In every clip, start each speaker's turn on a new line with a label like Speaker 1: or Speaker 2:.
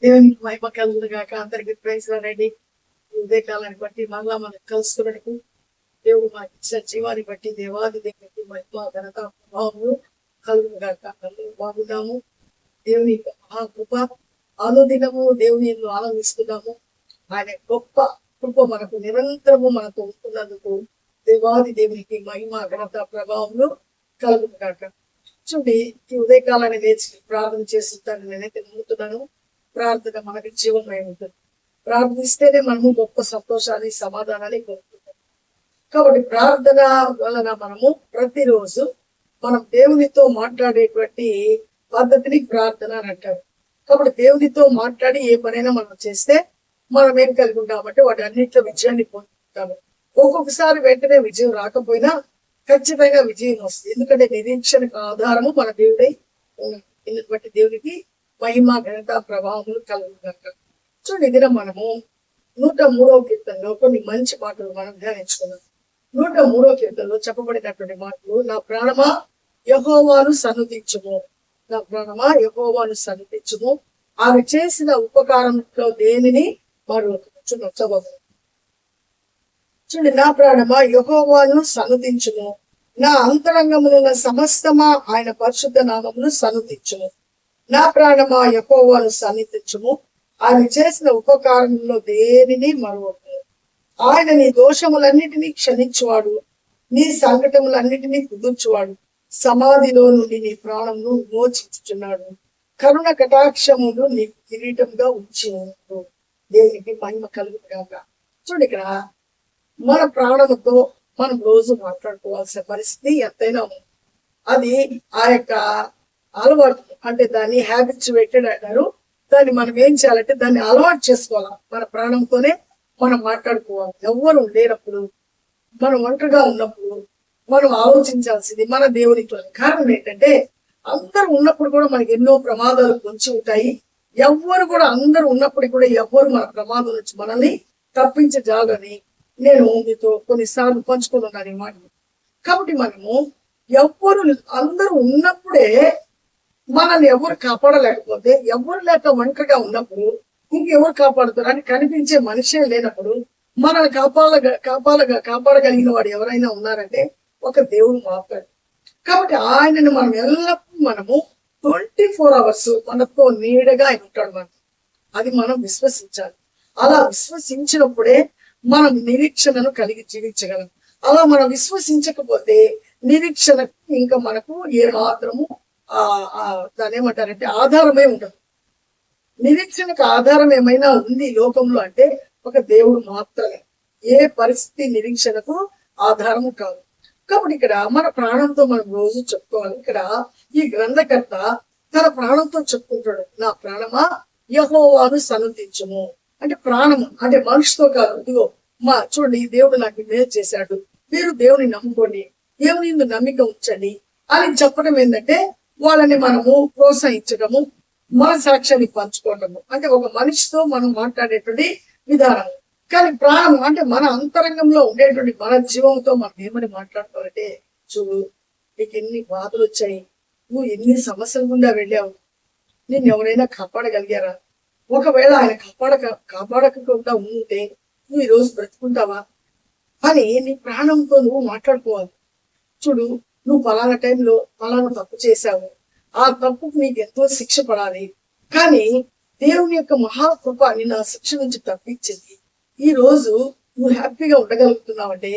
Speaker 1: దేవునికి మహిమ కలుగునుగాక. అందరికి ప్రైజ్ రండి. ఉదయ కాలాన్ని బట్టి మళ్ళా మనం కలుసుకున్నట్టు దేవుడు మాకు ఇచ్చిన జీవాన్ని బట్టి దేవాది దేవునికి మహిమ ఘనత ప్రభావము కలుగునుగాక. అందరూ బాగున్నాము. దేవుని మహాకృప అనుదినము దేవుని ఆనందిస్తున్నాము. ఆయన గొప్ప కృప మనకు నిరంతరము మనకు ఉంటున్నందుకు దేవాది దేవునికి మహిమ ఘనత ప్రభావములు కలుగునుగాక. చూడండి, ఈ ఉదయకాలాన్ని లేచి ప్రార్థన చేస్తుంటాను. నేనైతే నమ్ముతున్నాను ప్రార్థన మనకి జీవనమై ఉంటుంది. ప్రార్థిస్తేనే మనము గొప్ప సంతోషాన్ని సమాధానాన్ని కోరుకుంటాం. కాబట్టి ప్రార్థన వలన మనము ప్రతిరోజు మనం దేవునితో మాట్లాడేటువంటి పద్ధతిని ప్రార్థన అని అంటారు. కాబట్టి దేవునితో మాట్లాడి ఏ పనైనా మనం చేస్తే మనం ఏం కలిగి ఉంటామంటే వాటి అన్నింటిలో విజయాన్ని పొందుకుంటాము. ఒక్కొక్కసారి వెంటనే విజయం రాకపోయినా ఖచ్చితంగా విజయం వస్తుంది. ఎందుకంటే నిరీక్షణకు ఆధారము మన దేవుడై ఉన్నాడు. బట్టి దేవునికి మహిమ ఘనత ప్రభావములు కలుగుగాక. చూడండి, ఇదిన మనము 103వ కీర్తనలో కొన్ని మంచి మాటలు మనం ధ్యానించుకున్నాం. 103వ కీర్తనలో చెప్పబడినటువంటి మాటలు, నా ప్రాణమా యెహోవాను సన్నుతించుము, నా ప్రాణమా యెహోవాను సన్నుతించుము, ఆమె చేసిన ఉపకారంలో దేనిని మరొకరు చూడండి. నా ప్రాణమా యెహోవాను సన్నుతించుము, నా అంతరంగమున సమస్తమా ఆయన పరిశుద్ధ నామమును సన్నుతించుము. నా ప్రాణమా యెహోవాను సన్నిధించుము, ఆయన చేసిన ఉపకారంలో దేనిని మరొకరు. ఆయన నీ దోషములన్నిటినీ క్షమించువాడు, నీ సంకటములన్నిటినీ కుదుర్చువాడు, సమాధిలో నుండి నీ ప్రాణమును విమోచించుచున్నాడు, కరుణ కటాక్షములు నీ కిరీటంగా ఉంచి ఉన్నాడు. దేవునికి మహిమ కలుగుగాక. చూడండి, ఇక్కడ మన ప్రాణముతో మనం రోజు మాట్లాడుకోవాల్సిన పరిస్థితి ఎంతైనా ఉంది. అది ఆ యొక్క అలవాటు, అంటే దాన్ని హ్యాబిచువేటెడ్ అంటారు. దాన్ని మనం ఏం చేయాలంటే దాన్ని అలవాటు చేసుకోవాలి. మన ప్రాణంతోనే మనం మాట్లాడుకోవాలి. ఎవ్వరు లేనప్పుడు, మనం ఒంటరిగా ఉన్నప్పుడు మనం ఆలోచించాల్సింది మన దేవునితో. కారణం ఏంటంటే అందరూ ఉన్నప్పుడు కూడా మనకి ఎన్నో ప్రమాదాలు పొంచి ఉంటాయి. ఎవ్వరు కూడా అందరూ ఉన్నప్పుడు కూడా ఎవ్వరు మన ప్రమాదం నుంచి మనల్ని తప్పించజాలని నేను మీతో కొన్నిసార్లు పంచుకున్నాను ఈ మాట. కాబట్టి మనము ఎవ్వరు అందరూ ఉన్నప్పుడే మనల్ని ఎవరు కాపాడలేకపోతే, ఎవరు లేక ఒంటరిగా ఉన్నప్పుడు ఇంకెవరు కాపాడుతారు అని కనిపించే మనిషే లేనప్పుడు మనల్ని కాపాడగలిగిన వాడు ఎవరైనా ఉన్నారంటే ఒక దేవుడు మాత్రమే. కాబట్టి ఆయనను మనం ఎల్లప్పుడూ మనము 24 hours మనతో నీడగా ఆయన ఉంటాడు. మనం అది మనం విశ్వసించాలి. అలా విశ్వసించినప్పుడే మనం నిరీక్షణను కలిగి జీవించగలం. అలా మనం విశ్వసించకపోతే నిరీక్షణకు ఇంకా మనకు ఏ మాత్రము దాని ఏమంటారంటే ఆధారమే ఉండదు. నిరీక్షణకు ఆధారం ఏమైనా ఉంది లోకంలో అంటే ఒక దేవుడు మాత్రమే. ఏ పరిస్థితి నిరీక్షణకు ఆధారము కాదు. కాబట్టి ఇక్కడ మన ప్రాణంతో మనం రోజు చెప్పుకోవాలి. ఇక్కడ ఈ గ్రంథకర్త తన ప్రాణంతో చెప్పుకుంటాడు, నా ప్రాణమా యెహోవాను సన్నుతించుము. అంటే ప్రాణము అంటే మనిషితో కాదు. ఇదిగో చూడండి, ఈ దేవుడు నాకు మేలు చేశాడు, మీరు దేవుని నమ్ముకోండి, దేవుని నమ్మిక ఉంచండి అని చెప్పడం ఏంటంటే వాళ్ళని మనము ప్రోత్సహించడము, మన సాక్ష్యాన్ని పంచుకోవడము, అంటే ఒక మనిషితో మనం మాట్లాడేటువంటి విధానం. కానీ ప్రాణం అంటే మన అంతరంగంలో ఉండేటువంటి మన జీవంతో మనం ఏమని మాట్లాడుకోవాలంటే, చూడు నీకు ఎన్ని బాధలు వచ్చాయి, నువ్వు ఎన్ని సమస్యల గుండా వెళ్ళావు, నిన్ను ఎవరైనా కాపాడగలిగారా? ఒకవేళ ఆయన కాపాడకుండా ఉంటే నువ్వు ఈ రోజు బ్రతుకుంటావా అని నీ ప్రాణంతో నువ్వు మాట్లాడుకోవాలి. చూడు, నువ్వు పలానా టైంలో పలానా తప్పు చేశావు, ఆ తప్పుకు నీకు ఎంతో శిక్ష పడాలి, కానీ దేవుని యొక్క మహాకృప నిన్ను ఆ శిక్ష నుంచి తప్పించింది. ఈ రోజు నువ్వు హ్యాపీగా ఉండగలుగుతున్నావంటే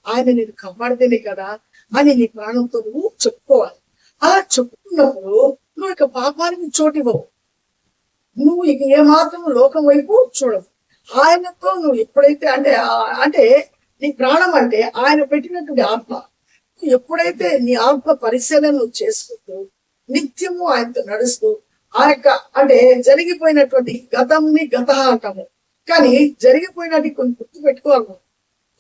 Speaker 1: ఆయన నేను కాపాడితేనే కదా అని నీ ప్రాణంతో నువ్వు చెప్పుకోవాలి. అలా చెప్పుకున్నప్పుడు నువ్వు ఇక పాపానికి చోటివ్వవు, నువ్వు ఇక ఏమాత్రం లోకం వైపు చూడవు. ఆయనతో నువ్వు ఎప్పుడైతే అంటే నీ ప్రాణం అంటే ఆయన పెట్టినటువంటి ఆత్మ, ఎప్పుడైతే నీ ఆత్మ పరిశీలన నువ్వు చేసుకుంటూ నిత్యము ఆయనతో నడుస్తూ ఆ యొక్క అంటే జరిగిపోయినటువంటి గతంని గత అంటాము, కానీ జరిగిపోయినట్టు కొన్ని గుర్తు పెట్టుకోవాలి.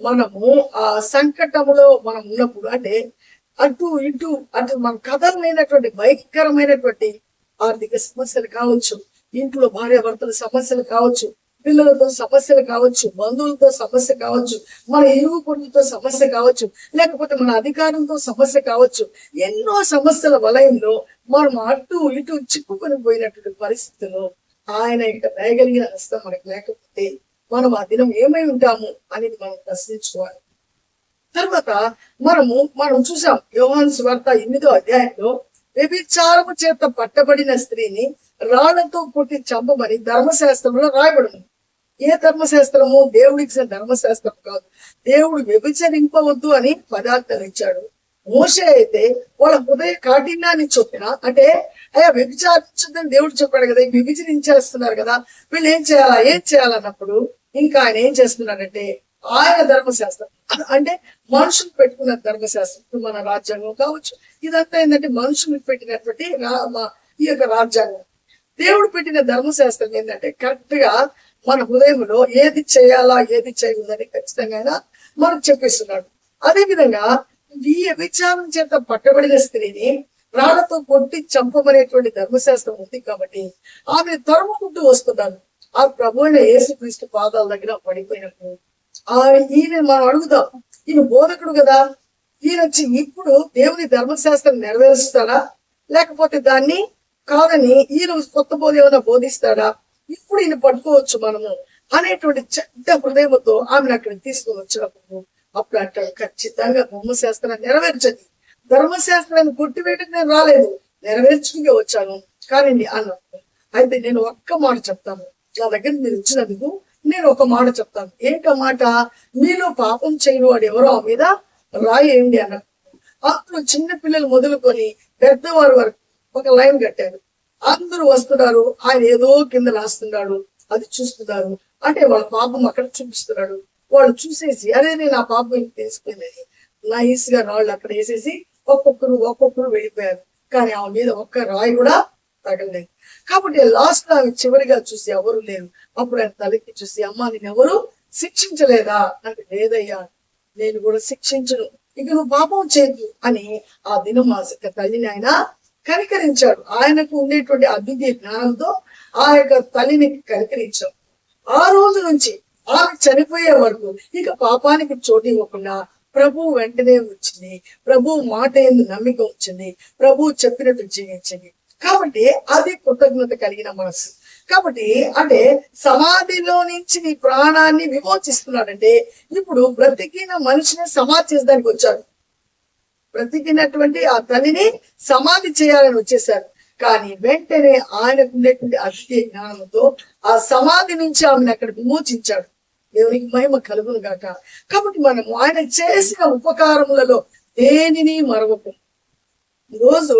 Speaker 1: మనము ఆ సంకటములో మనం ఉన్నప్పుడు అంటే అటు ఇటు అంటే మన కథలైనటువంటి భయంకరమైనటువంటి ఆర్థిక సమస్యలు కావచ్చు, ఇంట్లో భార్యాభర్తల సమస్యలు కావచ్చు, పిల్లలతో సమస్యలు కావచ్చు, బంధువులతో సమస్య కావచ్చు, మన ఇరుగు పొరుగుతో సమస్య కావచ్చు, లేకపోతే మన అధికారంతో సమస్య కావచ్చు. ఎన్నో సమస్యల వలయంలో మనం అటు ఇటు చిక్కుకొని పోయినటువంటి పరిస్థితుల్లో ఆయన యొక్క దయగలిగిన హస్తం మనకు లేకపోతే మనం ఆ దినం ఏమై ఉంటాము అనేది మనం ప్రశ్నించుకోవాలి. తర్వాత మనం చూసాం యోహాను సువార్త 8వ అధ్యాయంలో వ్యభిచారము చేత పట్టబడిన స్త్రీని రాళ్లతో కొట్టి చంపమని ధర్మశాస్త్రంలో రాయబడింది. ఏ ధర్మశాస్త్రము? దేవుడిచ్చిన ధర్మశాస్త్రం కాదు. దేవుడు వ్యభిచరింపవద్దు అని పదార్థాలు ఇచ్చాడు. మోషే అయితే వాళ్ళ హృదయ కాఠిన్యాన్ని చొప్పిన, అంటే అయ్యా వ్యభిచారించదని దేవుడు చెప్పాడు కదా, వ్యభిచరించేస్తున్నారు కదా, వీళ్ళు ఏం చేయాలన్నప్పుడు ఇంకా ఆయన ఏం చేస్తున్నారంటే ఆయన ధర్మశాస్త్రం, అంటే మనుషులు పెట్టుకున్న ధర్మశాస్త్రం, మన రాజ్యాంగం కావచ్చు, ఇదంతా ఏంటంటే మనుషులకు పెట్టినటువంటి ఈ యొక్క రాజ్యాంగం. దేవుడు పెట్టిన ధర్మశాస్త్రం ఏంటంటే కరెక్ట్ గా మన హృదయంలో ఏది చేయాలా ఏది చేయకూడదని ఖచ్చితంగా మనకు చెప్పిస్తున్నాడు. అదే విధంగా ఈ విచారం చేత పట్టబడిన స్త్రీని రాళ్లతో కొట్టి చంపమనేటువంటి ధర్మశాస్త్రం ఉంది కాబట్టి ఆమె తరుముకుంటూ వస్తున్నాను. ఆ ప్రభు అయిన యేసుక్రీస్తు పాదాల దగ్గర పడిపోయినప్పుడు ఈయన మనం అడుగుదాం, ఈయన బోధకుడు కదా, ఈయన వచ్చి ఇప్పుడు దేవుని ధర్మశాస్త్రం నెరవేరుస్తాడా, లేకపోతే దాన్ని కాదని ఈయన కొత్త బోధ ఏమైనా బోధిస్తాడా, ఇప్పుడు ఈయన పట్టుకోవచ్చు మనము అనేటువంటి చెడ్డ హృదయంతో ఆమెను అక్కడికి తీసుకొని వచ్చినప్పుడు అప్పుడు అంటాడు, ఖచ్చితంగా ధర్మశాస్త్రాన్ని నెరవేర్చండి. ధర్మశాస్త్రాన్ని కొట్టివేయడానికి నేను రాలేదు, నెరవేర్చుకునే వచ్చాను కానీ అన్నప్పుడు. అయితే నేను ఒక్క మాట చెప్తాను, నా దగ్గర మీరు ఇచ్చినందుకు నేను ఒక మాట చెప్తాను. ఏంటో మాట? మీలో పాపం చేయని వాడు ఎవరో ఆ మీద రాయండి అన్న. అప్పుడు చిన్న పిల్లలు మొదలుకొని పెద్దవారు వరకు ఒక లైన్ కట్టారు. అందరూ వస్తున్నారు, ఆయన ఏదో కింద రాస్తున్నాడు, అది చూస్తున్నారు. అంటే వాళ్ళ పాపం అక్కడ చూపిస్తున్నాడు. వాళ్ళు చూసేసి అరే నేను ఆ పాపం ఇంక తెలిసిపోయిందని నైస్ గా రాళ్ళు అక్కడ వేసేసి ఒక్కొక్కరు వెళ్ళిపోయారు. కానీ ఆమె మీద ఒక్క రాయి కూడా తగలేదు. కాబట్టి లాస్ట్ ఆమె చివరిగా చూసి ఎవరు లేరు. అప్పుడు ఆయన తలకి చూసి, అమ్మా నేను ఎవరు శిక్షించలేదా అంటే, లేదయ్యా నేను కూడా శిక్షించను, ఇక నువ్వు పాపం చేయదు అని ఆ దినం ఆ తల్లిని ఆయన కనికరించాడు. ఆయనకు ఉండేటువంటి అద్వితీయ జ్ఞానంతో ఆ యొక్క తల్లిని కనికరించాడు. ఆ రోజు నుంచి ఆమె చనిపోయే వరకు ఇక పాపానికి చోటు ఇవ్వకుండా ప్రభు వెంటనే వచ్చింది. ప్రభు మాట ఎందు నమ్మిక వచ్చింది. ప్రభు చెప్పినట్టు జీవించింది. కాబట్టి అది కృతజ్ఞత కలిగిన మనసు. కాబట్టి అంటే సమాధిలో నుంచి నీ ప్రాణాన్ని విమోచిస్తున్నాడంటే ఇప్పుడు బ్రతికిన మనిషిని సమాధి చేసడానికి వచ్చాడు. బ్రతికినటువంటి ఆ తల్లిని సమాధి చేయాలని వచ్చేసారు. కానీ వెంటనే ఆయనకు ఉండేటువంటి అద్వితీయ జ్ఞానంతో ఆ సమాధి నుంచి ఆమెను అక్కడ విమోచించాడు. దేవునికి మహిమ కలుగును గాక. కాబట్టి మనము ఆయన చేసిన ఉపకారములలో దేనిని మరవకు. ఈరోజు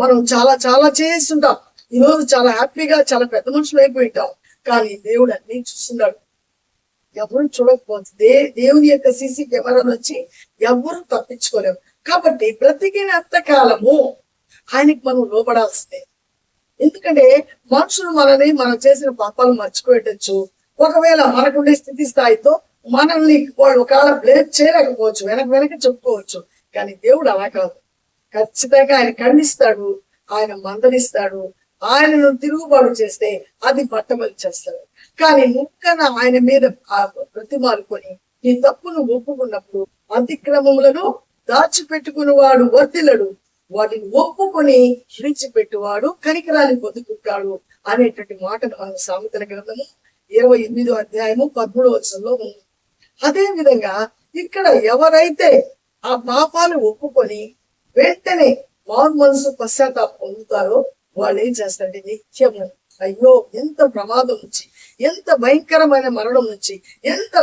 Speaker 1: మనం చాలా చాలా చేస్తుంటాం. ఈరోజు చాలా హ్యాపీగా చాలా పెద్ద మనుషులు అయిపోయింటాం. కానీ దేవుడు అన్ని చూస్తున్నాడు. ఎవరు చూడకపోతే దేవుని యొక్క సీసీ కెమెరా నుంచి ఎవరు తప్పించుకోలేము. కాబట్టి బ్రతికినంత కాలము ఆయనకి మనం లోపడాల్సిందే. ఎందుకంటే మనుషులు మనం చేసిన పాపాలు మర్చిపోయటచ్చు. ఒకవేళ మనకుండే స్థితి స్థాయితో మనల్ని వాళ్ళు ఒకవేళ బ్లేమ్ చేయలేకపోవచ్చు, వెనక చెప్పుకోవచ్చు. కానీ దేవుడు అలా కాదు. ఖచ్చితంగా ఆయన ఖండిస్తాడు, ఆయన మందలిస్తాడు. ఆయనను తిరుగుబాటు చేస్తే అది పట్టబలి చేస్తాడు. కానీ ముక్కన ఆయన మీద ప్రతిమాలుకొని నీ తప్పును ఒప్పుకున్నప్పుడు అతిక్రమములను దాచిపెట్టుకునేవాడు వర్ధిల్లడు, వాటిని ఒప్పుకొని విడిచిపెట్టువాడు కనికరాన్ని పొందుకుంటాడు అనేటువంటి మాటను మనం సామెతల గ్రంథము 28వ అధ్యాయము 13వ వచనంలో ఉంది. అదే విధంగా ఇక్కడ ఎవరైతే ఆ పాపాలు ఒప్పుకొని వెంటనే మారు మనసు పశ్చాత్తాపం పొందుతారో వాళ్ళు ఏం చేస్తారంటే నిత్యము అయ్యో ఎంత ప్రమాదం నుంచి, ఎంత భయంకరమైన మరణం నుంచి, ఎంత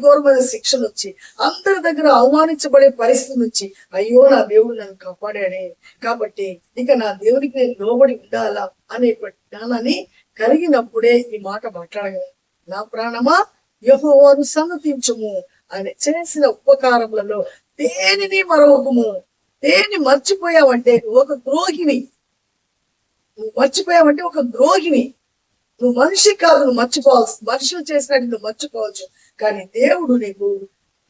Speaker 1: ఘోరమైన శిక్ష నుంచి, అందరి దగ్గర అవమానించబడే పరిస్థితి నుంచి అయ్యో నా దేవుడు నన్ను కాపాడాడే, కాబట్టి ఇక నా దేవుడికి నేను లోబడి ఉండాలా అనేటువంటి జ్ఞానాన్ని కలిగినప్పుడే ఈ మాట మాట్లాడగలను. నా ప్రాణమా యెహోవాను సన్నతించుము, ఆయన చేసిన ఉపకారములలో దేనిని మరవకుము. దేన్ని మర్చిపోయావంటే ఒక ద్రోహిని. నువ్వు మర్చిపోయావంటే ఒక ద్రోహిని. నువ్వు మనిషి కాదు, నువ్వు మర్చిపోవాల్సి, మనుషులు చేసినట్టు నువ్వు మర్చిపోవచ్చు. కానీ దేవుడు నీకు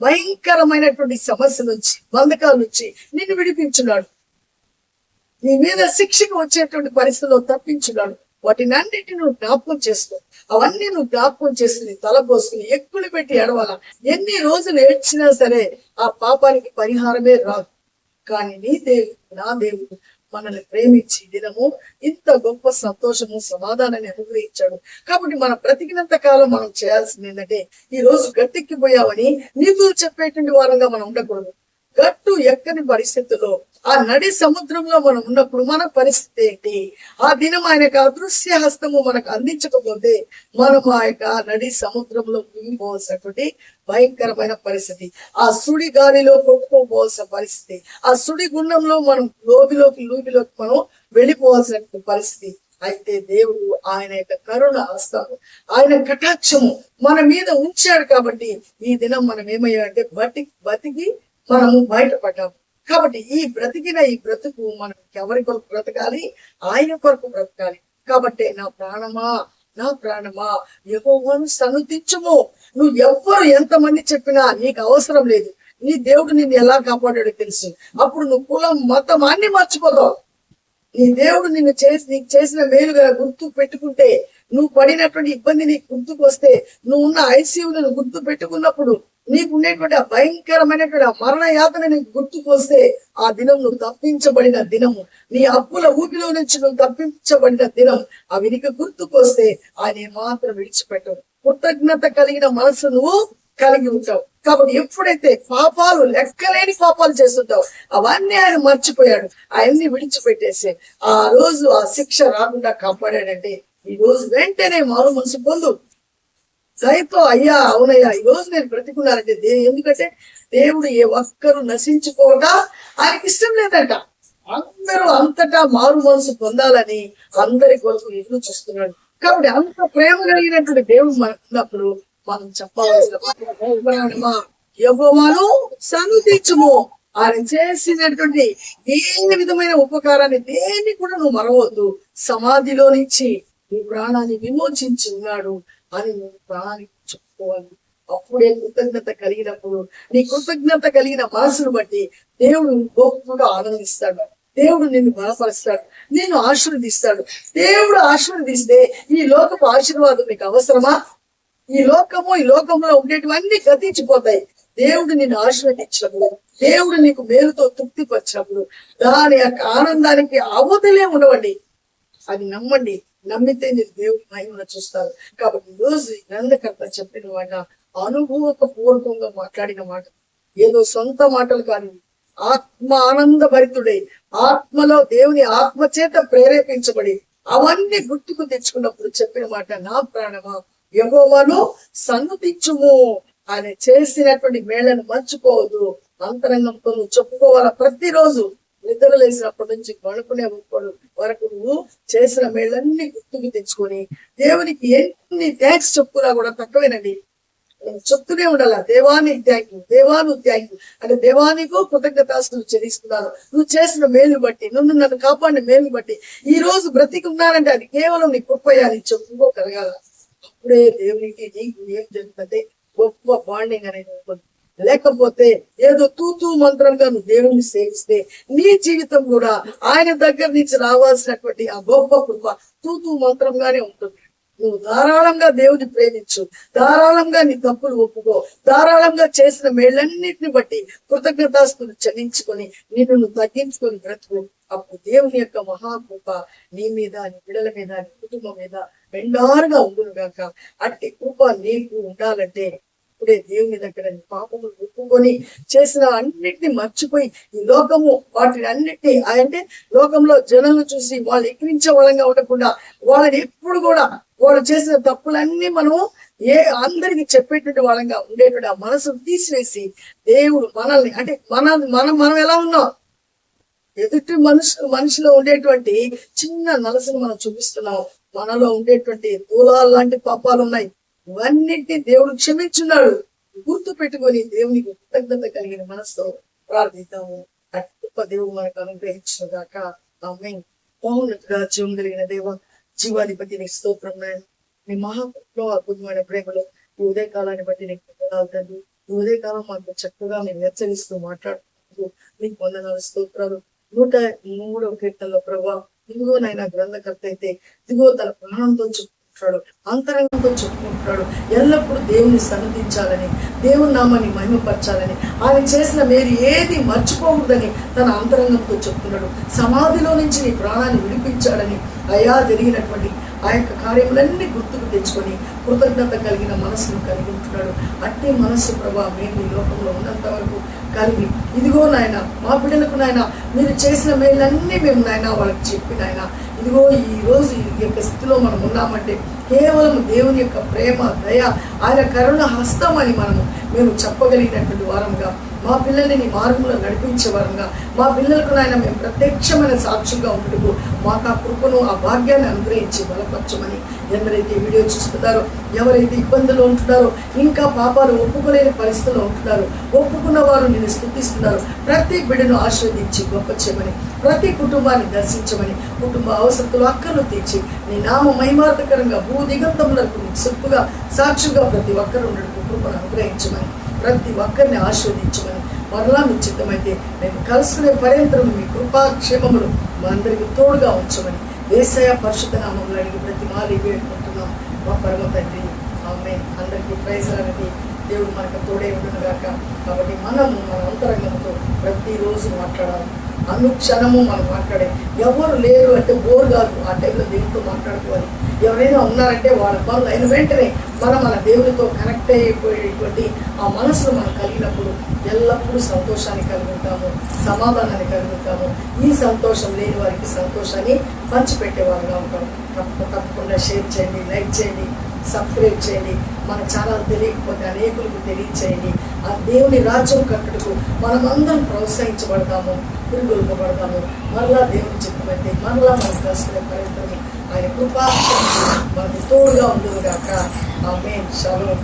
Speaker 1: భయంకరమైనటువంటి సమస్య నుంచి, బంధకాల నుంచి నిన్ను విడిపించున్నాడు. నీ మీద శిక్షకు వచ్చేటువంటి పరిస్థితుల్లో తప్పించున్నాడు. వాటిని అన్నింటినీ నువ్వు జ్ఞాపకం చేసుకో. అవన్నీ నువ్వు జ్ఞాపకం చేసుకుని తల పోసుకుని ఎక్కులు పెట్టి ఎడవాల. ఎన్ని రోజులు ఏడ్చినా సరే ఆ పాపానికి పరిహారమే రాదు. కానీ నీ దేవుడు నా దేవుడు మనల్ని ప్రేమించి దినము ఇంత గొప్ప సంతోషము సమాధానాన్ని అనుగ్రహించాడు. కాబట్టి మనం బ్రతికినంత కాలం మనం చేయాల్సింది ఏంటంటే, ఈ రోజు గట్టెక్కిపోయావని నీతులు చెప్పేటువంటి వారంగా మనం ఉండకూడదు. గట్టు ఎక్కని పరిస్థితుల్లో ఆ నడి సముద్రంలో మనం ఉన్నప్పుడు మన పరిస్థితి ఏంటి? ఆ దినం ఆయన యొక్క అదృశ్య హస్తము మనకు అందించకపోతే మనం ఆ యొక్క నడి సముద్రంలో మునిగిపోవాల్సినటువంటి భయంకరమైన పరిస్థితి, ఆ సుడి గాలిలో కొట్టుకోపోవాల్సిన పరిస్థితి, ఆ సుడి గుండంలో మనం లూబిలోకి మనం వెళ్ళిపోవాల్సిన పరిస్థితి. అయితే దేవుడు ఆయన యొక్క కరుణ హస్తాలు, ఆయన కటాక్షము మన మీద ఉంచాడు. కాబట్టి ఈ దినం మనం ఏమయ్యామంటే బతికి మనము బయటపడ్డాము. కాబట్టి ఈ బ్రతుకు మనం ఎవరి కొరకు బ్రతకాలి? ఆయన కొరకు బ్రతకాలి. కాబట్టి నా ప్రాణమా యెహోవాను సన్నుతించుము. నువ్వు ఎవ్వరు ఎంతమంది చెప్పినా నీకు అవసరం లేదు. నీ దేవుడు నిన్ను ఎలా కాపాడాడో తెలుసు. అప్పుడు నువ్వు కులం మతం అన్ని మర్చిపోతావు. నీ దేవుడు నీకు చేసిన మేలుగా గుర్తు పెట్టుకుంటే, నువ్వు పడినటువంటి ఇబ్బంది నీకు గుర్తుకు వస్తే, నువ్వు ఉన్న ఐసీయూలను గుర్తు పెట్టుకున్నప్పుడు నీకు ఉండేటువంటి ఆ భయంకరమైనటువంటి ఆ మరణ యాతన నీకు గుర్తుకు వస్తే, ఆ దినం నువ్వు తప్పించబడిన దినము, నీ అప్పుల ఊపిలో నుంచి నువ్వు తప్పించబడిన దినం, అవి నీకు గుర్తుకు వస్తే ఆయన మాత్రం విడిచిపెట్టవు. కృతజ్ఞత కలిగిన మనసు నువ్వు కలిగి ఉంటావు. కాబట్టి ఎప్పుడైతే లెక్కలేని పాపాలు చేస్తుంటావు, అవన్నీ ఆయన మర్చిపోయాడు. ఆయన్ని విడిచిపెట్టేసి ఆ రోజు ఆ శిక్ష రాకుండా కాపాడాడంటే, ఈ రోజు వెంటనే మారు మనసు పొందు. దయతో అయ్యా అవునయ్యా ఈ రోజు నేను బ్రతికున్నానంటే ఎందుకంటే దేవుడు ఏ ఒక్కరు నశించుకోగా ఆయనకి ఇష్టం లేదంట. అందరూ అంతటా మారు మనసు పొందాలని అందరి కొరకు ఎదురు చూస్తున్నాడు. కాబట్టి అంత ప్రేమ కలిగినటువంటి దేవుడు మనకున్నప్పుడు మనం చెప్పాల్సిన యెహోవాను సన్నుతించుము. ఆయన చేసినటువంటి ఏ విధమైన ఉపకారాన్ని దేన్ని కూడా నువ్వు మరవద్దు. సమాధిలో నుంచి నీ ప్రాణాన్ని విమోచించి ఉన్నాడు అని నువ్వు ప్రాణానికి చెప్పుకోవాలి. అప్పుడే కృతజ్ఞత కలిగినప్పుడు, నీ కృతజ్ఞత కలిగిన మనసును బట్టి దేవుడు గొప్పగా ఆనందిస్తాడు. దేవుడు నిన్ను బలపరుస్తాడు, నిన్ను ఆశీర్వదిస్తాడు. దేవుడు ఆశీర్వదిస్తే ఈ లోకపు ఆశీర్వాదం నీకు అవసరమా? ఈ లోకంలో ఉండేటివన్నీ గతించిపోతాయి. దేవుడు నిన్ను ఆశీర్వదించినప్పుడు, దేవుడు నీకు మేలుతో తృప్తిపరిచినప్పుడు దాని యొక్క ఆనందానికి అవధులే ఉండవండి. అది నమ్మండి. నమ్మితే మీరు దేవుడి మహిమను చూస్తారు. కాబట్టి ఈ రోజు గ్రంథకర్త చెప్పిన మాట అనుభవపూర్వకంగా మాట్లాడిన మాట, ఏదో సొంత మాటలు కాదు. ఆత్మ ఆనంద భరితుడై ఆత్మలో దేవుని ఆత్మ చేత ప్రేరేపించబడి అవన్నీ గుర్తుకు తెచ్చుకున్నప్పుడు చెప్పిన మాట, నా ప్రాణమా యెహోవాను సన్నుతించుము. ఆయన చేసినటువంటి మేళ్లను మర్చిపోవద్దు. అంతరంగంతో నువ్వు చెప్పుకోవాలా. ప్రతిరోజు నిద్రలేసినప్పటి నుంచి పడుకునే వరకు నువ్వు చేసిన మేళ్ళన్నీ గుర్తుకు తెచ్చుకొని దేవునికి ఎన్ని థ్యాంక్స్ చెప్పుకున్నా కూడా తక్కువేనండి. చెప్తూనే ఉండాలా, దేవానికి థ్యాంక్ యూ, దేవాను థ్యాంక్ యూ అంటే దేవానికి కృతజ్ఞతాస్తులు చెల్లిస్తున్నాను. నువ్వు చేసిన మేలు బట్టి, నన్ను కాపాడిన మేలు బట్టి ఈ రోజు బ్రతికి ఉన్నానంటే అది కేవలం నీ కృపయాన్ని చెప్పుకోగలగాల. అప్పుడే దేవునికి నీకు ఏం జరుగుతుందంటే గొప్ప బాండింగ్ అనేది ఉంటుంది. లేకపోతే ఏదో తూతూ మంత్రంగా నువ్వు దేవుని సేవిస్తే నీ జీవితం కూడా ఆయన దగ్గర నుంచి రావాల్సినటువంటి ఆ గొప్ప కృప తూతూ మంత్రంగానే ఉంటుంది. నువ్వు ధారాళంగా దేవుని ప్రేమించు, ధారాళంగా నీ తప్పులు ఒప్పుకో, ధారాళంగా చేసిన మేళ్ళన్నిటిని బట్టి కృతజ్ఞతాస్తులు చెల్లించుకొని నిన్ను తగ్గించుకొని బ్రతుకు. అప్పుడు దేవుని యొక్క మహాకృప నీ మీద, నీ బిడ్డల మీద, నీ కుటుంబం మీద మెండారుగా ఉండును గాక. అట్టి కృప నీకు ఉండాలంటే ఇప్పుడే దేవుని దగ్గర పాపములు ఒప్పుకొని చేసిన అన్నిటిని మర్చిపోయి ఈ లోకము వాటిని అన్నిటినీ అంటే లోకంలో జనాలు చూసి వాళ్ళు ఎక్కిరించే వాళ్ళంగా ఉండకుండా వాళ్ళని ఎప్పుడు కూడా వాళ్ళు చేసిన తప్పులన్నీ మనము అందరికి చెప్పేటువంటి వాళ్ళంగా ఉండేటువంటి ఆ మనసును తీసివేసి దేవుడు మనల్ని అంటే మనం ఎలా ఉన్నాం, ఎదుటి మనిషిలో ఉండేటువంటి చిన్న నలసను మనం చూపిస్తున్నాం. మనలో ఉండేటువంటి దూలాలు లాంటి పాపాలు ఉన్నాయి. ఇవన్నింటినీ దేవుడు క్షమించున్నాడు. గుర్తు పెట్టుకొని దేవునికి కృతజ్ఞత కలిగిన మనసుతో ప్రార్థిద్దాము. గొప్ప దేవుడు మనకు అనుగ్రహించిన దాకా ఆమేన్. మౌనగా జీవం కలిగిన దేవ, జీవాధిపతి నీకు స్తోత్రం. నీ మహాప్రభులో అద్భుతమైన ప్రేమలో ఈ ఉదయకాలాన్ని బట్టి నీకు వందనాలు. ఈ ఉదయకాలం మాకు చక్కగా మేము హెచ్చరిస్తూ మాట్లాడుతూ నీకు వందనాలు, స్తోత్రాలు. 103వ కీర్తనలో ప్రభా, ఇదిగో నాయన గ్రంథకర్త అయితే ఇదిగో తన ప్రాణంతో చెప్పుకుంటున్నాడు, అంతరంగంతో చెప్పుకుంటున్నాడు. ఎల్లప్పుడూ దేవుని సన్నతించాలని, దేవుని నామాన్ని మహిమపరచాలని, ఆయన చేసిన మేలు ఏది మర్చిపోకూడదని తన అంతరంగంతో చెప్తున్నాడు. సమాధిలో నుంచి నీ ప్రాణాన్ని విడిపించాడని, అయా జరిగినటువంటి ఆ యొక్క కార్యములన్నీ గుర్తుకు తెచ్చుకొని కృతజ్ఞత కలిగిన మనసును కలిగి ఉంటున్నాడు. అట్టి మనస్సు ప్రభా మేము ఈ లోకంలో ఉన్నంత వరకు కలిగి, ఇదిగో నాయన మా బిడ్డలకు నాయన మీరు చేసిన మేలన్నీ మేము నాయన వాళ్ళకి చెప్పి నాయన, ఇదిగో ఈ రోజు ఈ యొక్క స్థితిలో మనం ఉన్నామంటే కేవలం దేవుని యొక్క ప్రేమ, దయ, ఆయన కరుణ హస్తం అని మేము చెప్పగలిగినటువంటి వారంగా, మా పిల్లల్ని నీ మార్గంలో నడిపించే వారంగా, మా పిల్లలకు నాయన మేము ప్రత్యక్షమైన సాక్షిగా ఉండుటకు మాకు ఆ కృపను, ఆ భాగ్యాన్ని అనుగ్రహించి బలపరచమని, ఎవరైతే వీడియో చూస్తున్నారో, ఎవరైతే ఇబ్బందులు ఉంటున్నారో, ఇంకా పాపాలు ఒప్పుకోలేని పరిస్థితుల్లో ఉంటున్నారో, ఒప్పుకున్న వారు నిన్ను స్తుతిస్తున్నారు. ప్రతి బిడ్డను ఆశీర్వదించి గొప్ప చేయమని, ప్రతి కుటుంబాన్ని దర్శించమని, కుటుంబ అవసరతలు అక్కర్లు తీర్చి నీ నామ మహిమార్థకరంగా భూదిగంతములకు నీకు సొత్తుగా సాక్షిగా ప్రతి ఒక్కరు ఉండడానికి కృపను అనుగ్రహించమని, ప్రతి ఒక్కరిని ఆశీర్వదించమని, మరలా మీ చిత్తమైతే మేము కలుసుకునే పర్యంతరం మీ కృపాక్షేమములు మా అందరికీ తోడుగా ఉంచమని యేసయ్య పరిశుద్ధ నామములో అడిగి ప్రతి మారి వేడుకుంటున్నాం మా పరమ తండ్రి, ఆమేన్. అందరికీ ప్రైజ్ అనేది దేవుడు మనకు తోడే ఉండునుగాక. కాబట్టి మనము మన అంతరంగంతో ప్రతిరోజు మాట్లాడాలి, అనుక్షణము మనం మాట్లాడే. ఎవరు లేరు అంటే బోర్ కాదు, ఆ టైంలో దేవుడితో మాట్లాడుకోవాలి. ఎవరైనా ఉన్నారంటే వాళ్ళ పనులు అయిన వెంటనే మన దేవునితో కనెక్ట్ అయిపోయేటువంటి ఆ మనసును మనం కలిగినప్పుడు ఎల్లప్పుడూ సంతోషాన్ని కలిగి ఉంటాము, సమాధానాన్ని కలిగి ఉంటాము. ఈ సంతోషం లేని వారికి సంతోషాన్ని పంచిపెట్టేవారుగా ఉంటాం. తప్పకుండా షేర్ చేయండి, లైక్ చేయండి, సబ్స్క్రైబ్ చేయండి. మన ఛానల్ తెలియకపోతే అనేకులకు తెలియచేయండి. ఆ దేవుని రాజ్యం కట్టుటకు మనమందరం ప్రోత్సహించబడతాము, పురుగొల్పబడతాము. మరలా దేవుని చిత్తమైతే మరలా మనం కలుసుకునే ప్రయత్నం ఆయన కృపా మనకు తోడుగా ఉండుగాక. ఆమేన్. షలోమ్.